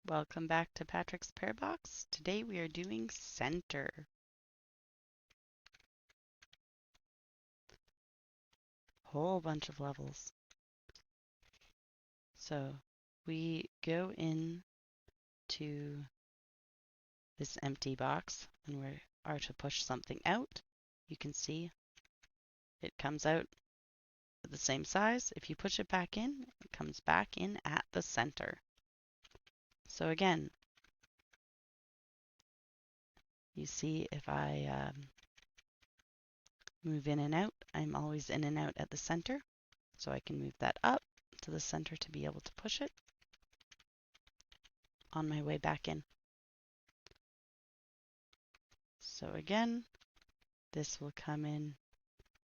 Welcome back to Patrick's Parabox. Today we are doing center. Whole bunch of levels. So we go in to this empty box and we are to push something out. You can see it comes out the same size. If you push it back in, it comes back in at the center. So again, you see if I move in and out, I'm always in and out at the center. So I can move that up to the center to be able to push it on my way back in. So again, this will come in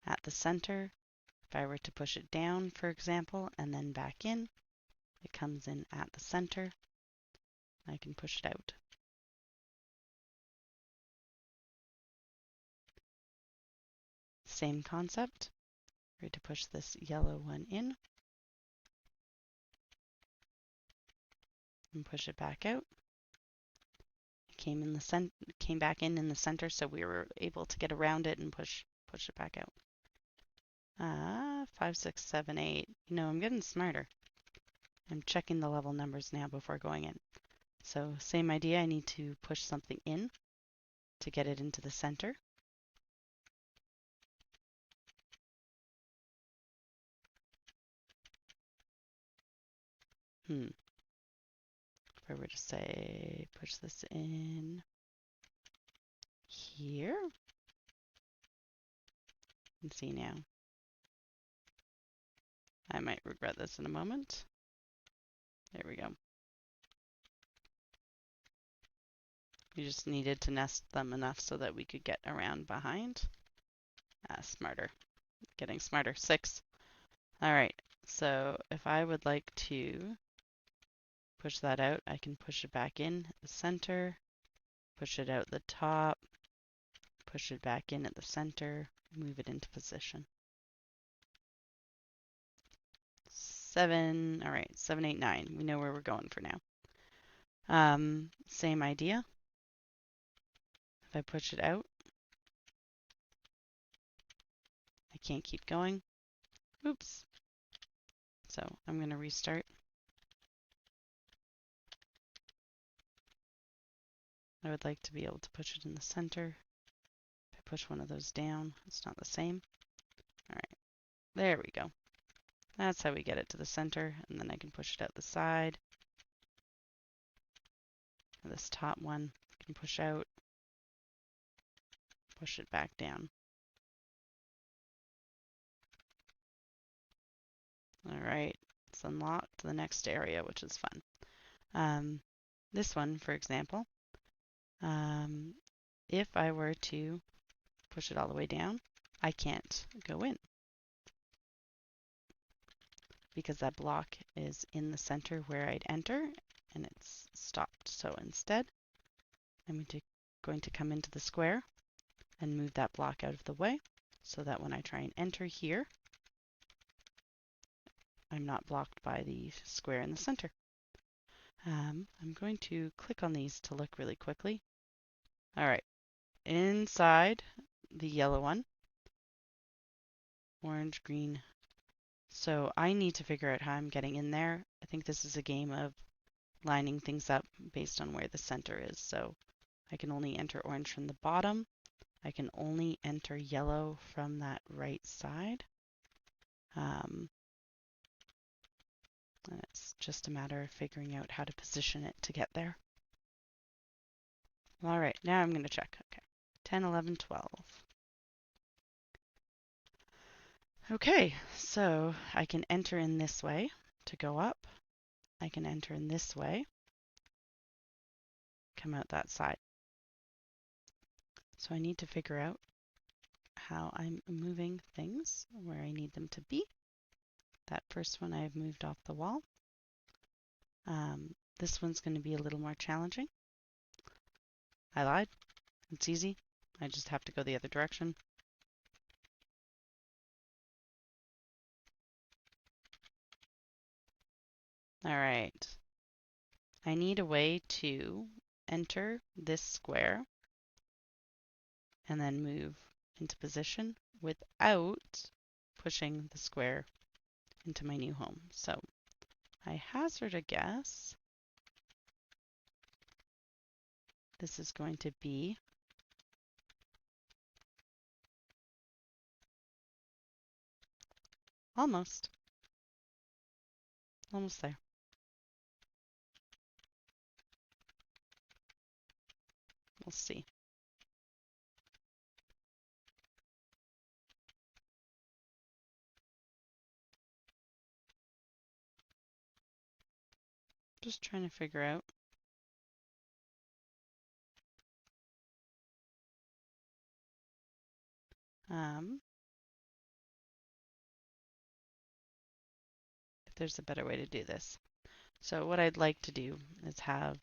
at the center. If I were to push it down, for example, and then back in, it comes in at the center. I can push it out. Same concept. We're to push this yellow one in and push it back out. It came back in the center, so we were able to get around it and push it back out. 5, 6, 7, 8. You know, I'm getting smarter. I'm checking the level numbers now before going in. So same idea, I need to push something in to get it into the center. If I were to say, push this in here, you can see now. I might regret this in a moment. There we go. We just needed to nest them enough so that we could get around behind. Smarter. Getting smarter. 6. All right. So if I would like to push that out, I can push it back in at the center, push it out the top, push it back in at the center, move it into position. 7. All right. 7, 8, 9. We know where we're going for now. Same idea. If I push it out, I can't keep going. Oops. So I'm going to restart. I would like to be able to push it in the center. If I push one of those down, it's not the same. All right, there we go. That's how we get it to the center, and then I can push it out the side. This top one I can push out, push it back down. All right, it's unlocked the next area, which is fun. This one, for example, if I were to push it all the way down, I can't go in because that block is in the center where I'd enter and it's stopped. So instead, I'm going to come into the square and move that block out of the way so that when I try and enter here, I'm not blocked by the square in the center. I'm going to click on these to look really quickly. All right, inside the yellow one, orange, green. So I need to figure out how I'm getting in there. I think this is a game of lining things up based on where the center is. So I can only enter orange from the bottom. I can only enter yellow from that right side. And it's just a matter of figuring out how to position it to get there. All right, now I'm going to check. Okay, 10, 11, 12. Okay, so I can enter in this way to go up. I can enter in this way, come out that side. So I need to figure out how I'm moving things where I need them to be. That first one I've moved off the wall. This one's going to be a little more challenging. I lied. It's easy. I just have to go the other direction. All right. I need a way to enter this square and then move into position without pushing the square into my new home. So I hazard a guess this is going to be almost there. We'll see. Just trying to figure out. If there's a better way to do this. So what I'd like to do is have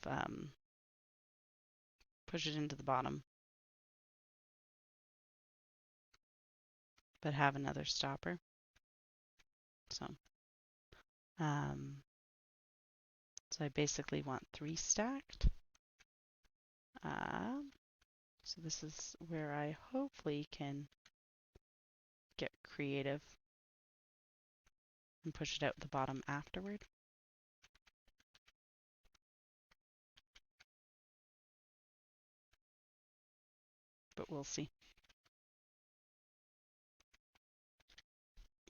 push it into the bottom, but have another stopper. So, so I basically want 3 stacked. So this is where I hopefully can get creative and push it out the bottom afterward. But we'll see.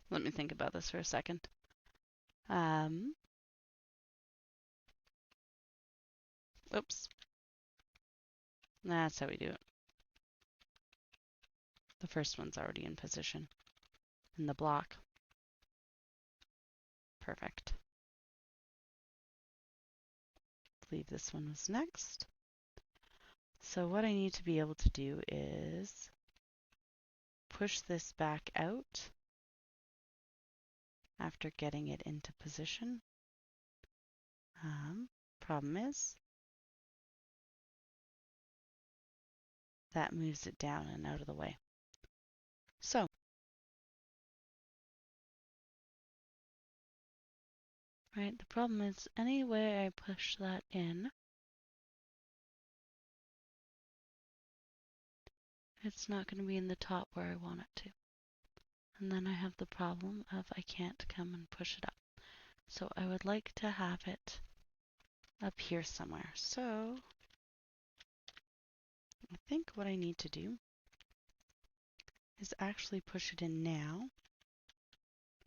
Let me think about this for a second. Oops. That's how we do it. The first one's already in position in the block. Perfect. I believe this one was next. So what I need to be able to do is push this back out after getting it into position. Problem is that moves it down and out of the way. So right, the problem is any way I push that in, it's not going to be in the top where I want it to. And then I have the problem of I can't come and push it up. So I would like to have it up here somewhere. So I think what I need to do is actually push it in now,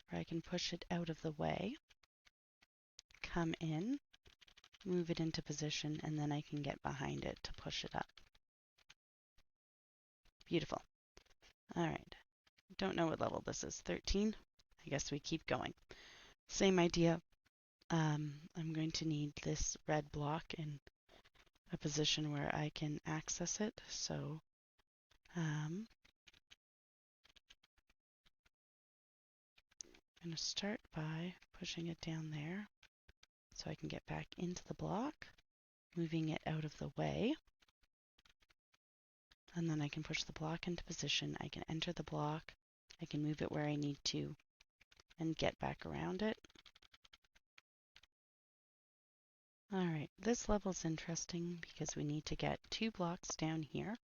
where I can push it out of the way, come in, move it into position, and then I can get behind it to push it up. Beautiful. All right. Don't know what level this is. 13? I guess we keep going. Same idea. I'm going to need this red block in a position where I can access it. So I'm going to start by pushing it down there so I can get back into the block, moving it out of the way. And then I can push the block into position. I can enter the block. I can move it where I need to and get back around it. All right, this level's interesting because we need to get 2 blocks down here,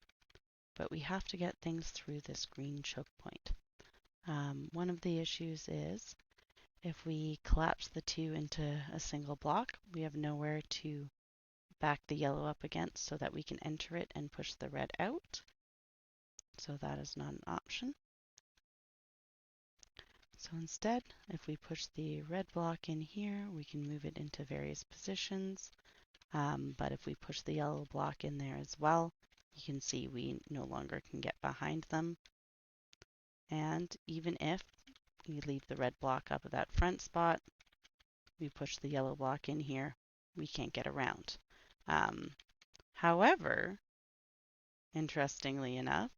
but we have to get things through this green choke point. One of the issues is if we collapse the 2 into a single block, we have nowhere to back the yellow up against so that we can enter it and push the red out. So that is not an option. So instead, if we push the red block in here, we can move it into various positions. But if we push the yellow block in there as well, you can see we no longer can get behind them. And even if we leave the red block up at that front spot, we push the yellow block in here, we can't get around. However, interestingly enough,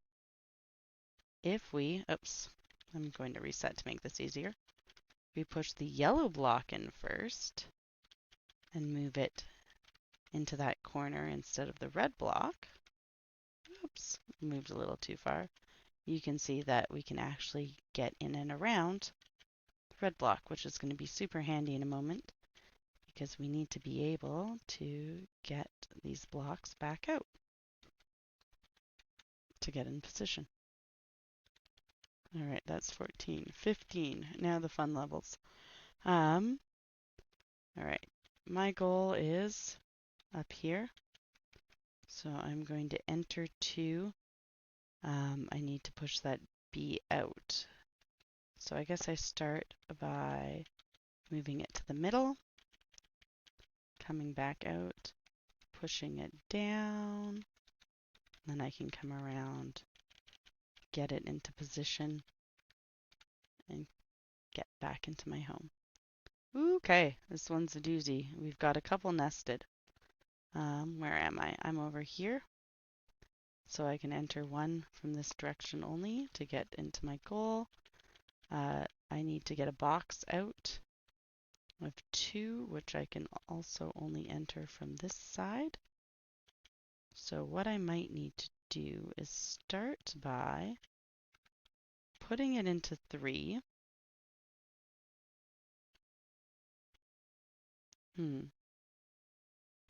if we, oops, I'm going to reset to make this easier. We push the yellow block in first and move it into that corner instead of the red block. Oops, moved a little too far. You can see that we can actually get in and around the red block, which is going to be super handy in a moment because we need to be able to get these blocks back out to get in position. All right, that's 14. 15. Now the fun levels. All right, my goal is up here. So I'm going to enter 2. I need to push that B out. So I guess I start by moving it to the middle, coming back out, pushing it down, then I can come around, get it into position, and get back into my home. Okay, this one's a doozy. We've got a couple nested. Where am I? I'm over here. So I can enter 1 from this direction only to get into my goal. I need to get a box out of 2, which I can also only enter from this side. So what I might need to do is start by putting it into 3. Do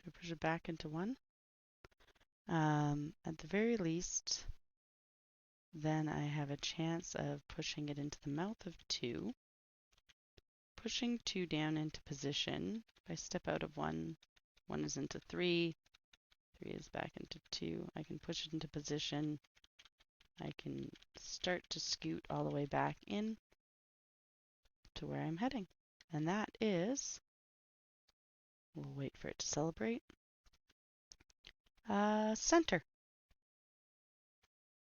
I push it back into 1? At the very least, then I have a chance of pushing it into the mouth of 2, pushing 2 down into position. If I step out of 1, 1 is into 3, 3 is back into 2. I can push it into position. I can start to scoot all the way back in to where I'm heading. And that is, we'll wait for it to celebrate, center.